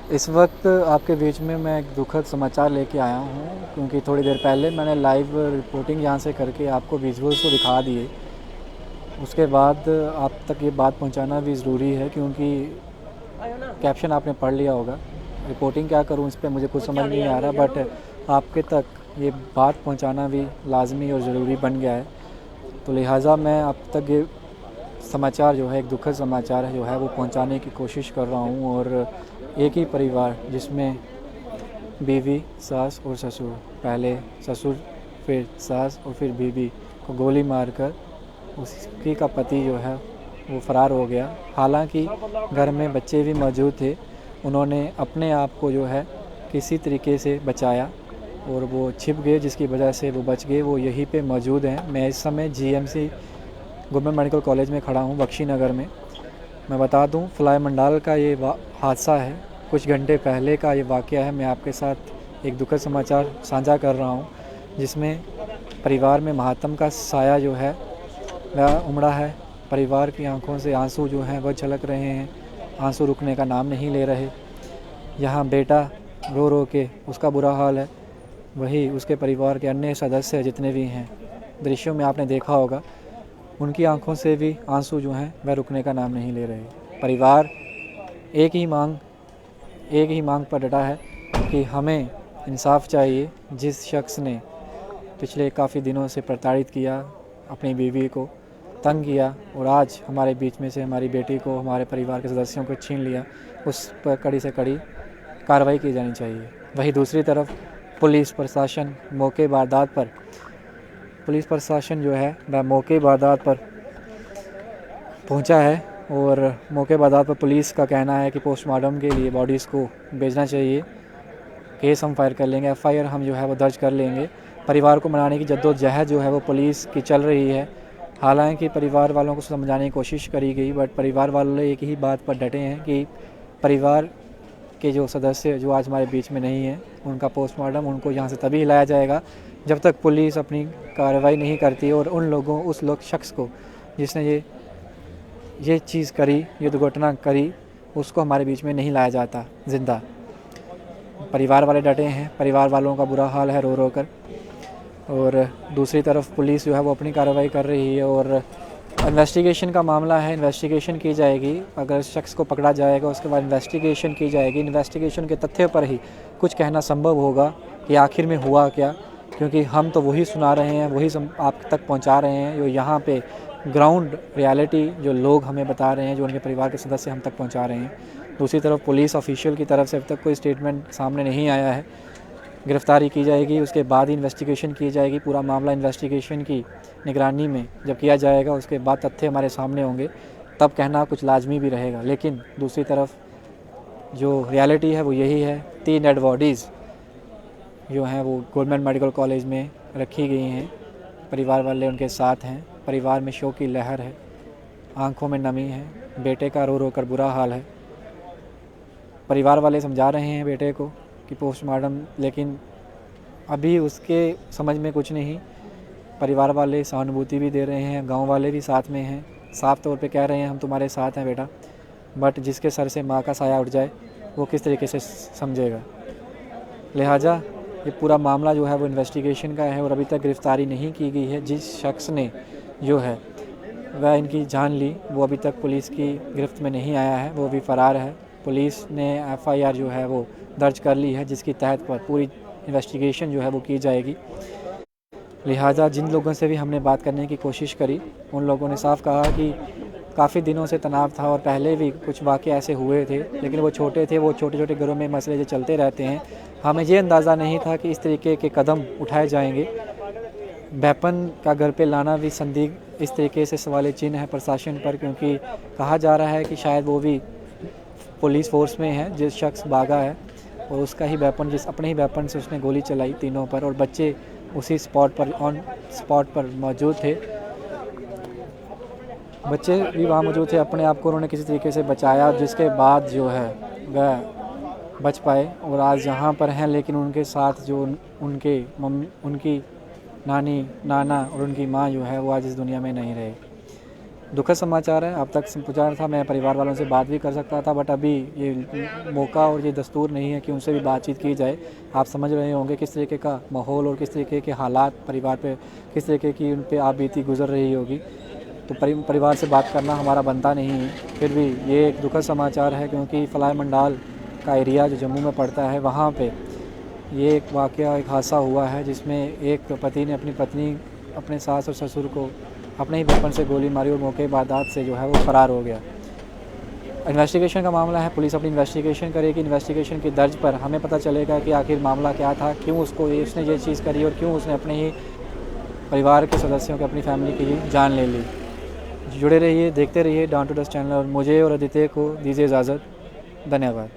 इस वक्त आपके बीच में मैं एक दुखद समाचार लेके आया हूँ, क्योंकि थोड़ी देर पहले मैंने लाइव रिपोर्टिंग यहाँ से करके आपको विजुअल्स को दिखा दिए। उसके बाद आप तक ये बात पहुँचाना भी ज़रूरी है, क्योंकि कैप्शन आपने पढ़ लिया होगा। रिपोर्टिंग क्या करूँ इस पर मुझे कुछ समझ नहीं आ रहा, बट आपके तक ये बात पहुँचाना भी लाजमी और ज़रूरी बन गया है। तो लिहाजा मैं आप तक ये समाचार जो है, एक दुखद समाचार है जो है, वो पहुंचाने की कोशिश कर रहा हूं। और एक ही परिवार जिसमें बीवी, सास और ससुर, पहले ससुर, फिर सास और फिर बीवी को गोली मारकर उसकी का पति जो है वो फ़रार हो गया। हालांकि घर में बच्चे भी मौजूद थे, उन्होंने अपने आप को जो है किसी तरीके से बचाया और वो छिप गए, जिसकी वजह से वो बच गए। वो यहीं पे मौजूद हैं। मैं इस समय जीएमसी गवर्नमेंट मेडिकल कॉलेज में खड़ा हूँ, बख्शी नगर में। मैं बता दूँ, फ्लाई मंडाल का ये हादसा है, कुछ घंटे पहले का ये वाक़या है। मैं आपके साथ एक दुखद समाचार साझा कर रहा हूँ, जिसमें परिवार में मातम का साया जो है वह उमड़ा है। परिवार की आंखों से आंसू जो हैं वह छलक रहे हैं, आंसू रुकने का नाम नहीं ले रहे। यहाँ बेटा रो रो के उसका बुरा हाल है, वही उसके परिवार के अन्य सदस्य जितने भी हैं, दृश्यों में आपने देखा होगा, उनकी आंखों से भी आंसू जो हैं वह रुकने का नाम नहीं ले रहे। परिवार एक ही मांग पर डटा है कि हमें इंसाफ चाहिए। जिस शख्स ने पिछले काफ़ी दिनों से प्रताड़ित किया, अपनी बीवी को तंग किया और आज हमारे बीच में से हमारी बेटी को, हमारे परिवार के सदस्यों को छीन लिया, उस पर कड़ी से कड़ी कार्रवाई की जानी चाहिए। वहीं दूसरी तरफ पुलिस प्रशासन जो है वह मौके वारदात पर पहुंचा है और मौके वारदात पर पुलिस का कहना है कि पोस्टमार्टम के लिए बॉडीज़ को भेजना चाहिए। केस हम फायर कर लेंगे, एफआईआर हम जो है वो दर्ज कर लेंगे। परिवार को मनाने की जद्दोजहद जो है वो पुलिस की चल रही है। हालांकि परिवार वालों को समझाने की कोशिश करी गई, बट परिवार वाले एक ही बात पर डटे हैं कि परिवार के जो सदस्य जो आज हमारे बीच में नहीं हैं, उनका पोस्टमार्टम उनको यहाँ से तभी हिलाया जाएगा जब तक पुलिस अपनी कार्रवाई नहीं करती और उस शख्स को जिसने ये चीज़ करी, ये दुर्घटना करी, उसको हमारे बीच में नहीं लाया जाता ज़िंदा। परिवार वाले डटे हैं, परिवार वालों का बुरा हाल है रो रो कर। और दूसरी तरफ पुलिस जो है वो अपनी कार्रवाई कर रही है और इन्वेस्टिगेशन का मामला है, इन्वेस्टिगेशन की जाएगी। अगर शख्स को पकड़ा जाएगा उसके बाद इन्वेस्टिगेशन की जाएगी। इन्वेस्टिगेशन के तथ्य पर ही कुछ कहना संभव होगा कि आखिर में हुआ क्या, क्योंकि हम तो वही सुना रहे हैं, वही आप तक पहुंचा रहे हैं जो यहाँ पे ग्राउंड रियलिटी जो लोग हमें बता रहे हैं, जो उनके परिवार के सदस्य हम तक पहुँचा रहे हैं। दूसरी तरफ पुलिस ऑफिशियल की तरफ से अब तक कोई स्टेटमेंट सामने नहीं आया है। गिरफ्तारी की जाएगी, उसके बाद ही इन्वेस्टिगेशन की जाएगी। पूरा मामला इन्वेस्टिगेशन की निगरानी में जब किया जाएगा, उसके बाद तथ्य हमारे सामने होंगे, तब कहना कुछ लाजमी भी रहेगा। लेकिन दूसरी तरफ जो रियलिटी है वो यही है, 3 डेड बॉडीज़ जो हैं वो गवर्नमेंट मेडिकल कॉलेज में रखी गई हैं। परिवार वाले उनके साथ हैं, परिवार में शोक की लहर है, आंखों में नमी है, बेटे का रो रो कर बुरा हाल है। परिवार वाले समझा रहे हैं बेटे को कि पोस्टमार्टम, लेकिन अभी उसके समझ में कुछ नहीं। परिवार वाले सहानुभूति भी दे रहे हैं, गांव वाले भी साथ में हैं, साफ तौर पे कह रहे हैं हम तुम्हारे साथ हैं बेटा। बट जिसके सर से माँ का साया उठ जाए वो किस तरीके से समझेगा। लिहाजा ये पूरा मामला जो है वो इन्वेस्टिगेशन का है और अभी तक गिरफ्तारी नहीं की गई है। जिस शख्स ने जो है वह इनकी जान ली, वो अभी तक पुलिस की गिरफ्त में नहीं आया है, वो भी फ़रार है। पुलिस ने एफआईआर जो है वो दर्ज कर ली है, जिसकी तहत पर पूरी इन्वेस्टिगेशन जो है वो की जाएगी। लिहाजा जिन लोगों से भी हमने बात करने की कोशिश करी, उन लोगों ने साफ कहा कि काफ़ी दिनों से तनाव था और पहले भी कुछ वाक़े ऐसे हुए थे, लेकिन वो छोटे थे, वो छोटे छोटे घरों में मसले जो चलते रहते हैं। हमें ये अंदाज़ा नहीं था कि इस तरीके के कदम उठाए जाएंगे। वेपन का घर पे लाना भी संदिग्ध, इस तरीके से सवाल चिन्ह है प्रशासन पर, क्योंकि कहा जा रहा है कि शायद वो भी पुलिस फोर्स में है जिस शख्स भागा है और उसका ही वेपन, अपने ही वेपन से उसने गोली चलाई तीनों पर, और बच्चे उसी ऑन स्पॉट पर मौजूद थे। बच्चे भी वहाँ मौजूद थे, अपने आप को उन्होंने किसी तरीके से बचाया, जिसके बाद जो है वह बच पाए और आज यहाँ पर हैं। लेकिन उनके साथ जो उनकी नानी, नाना और उनकी माँ जो है वो आज इस दुनिया में नहीं रहे। दुखद समाचार है। अब तक पहुँचा था, मैं परिवार वालों से बात भी कर सकता था, बट अभी ये मौका और ये दस्तूर नहीं है कि उनसे भी बातचीत की जाए। आप समझ रहे होंगे किस तरीके का माहौल और किस तरीके के हालात परिवार पे, किस तरीके की उन पे आप बीती गुजर रही होगी। तो परिवार से बात करना हमारा बनता नहीं है। फिर भी ये एक दुखद समाचार है, क्योंकि फलाई मंडाल का एरिया जो जम्मू में पड़ता है, वहाँ पे ये एक वाक़या, एक हादसा हुआ है जिसमें एक पति ने अपनी पत्नी, अपने सास और ससुर को अपने ही वेपन से गोली मारी और मौके वारदात से जो है वो फ़रार हो गया। इन्वेस्टिगेशन का मामला है, पुलिस अपनी इन्वेस्टिगेशन करेगी। इन्वेस्टिगेशन की दर्ज पर हमें पता चलेगा कि आखिर मामला क्या था, क्यों उसने ये चीज़ करी और क्यों उसने अपने ही परिवार के सदस्यों की, अपनी फैमिली की जान ले ली। जुड़े रहिए, देखते रहिए डाउन टू डस्ट चैनल और मुझे और आदित्य को दीजिए इजाज़त। धन्यवाद।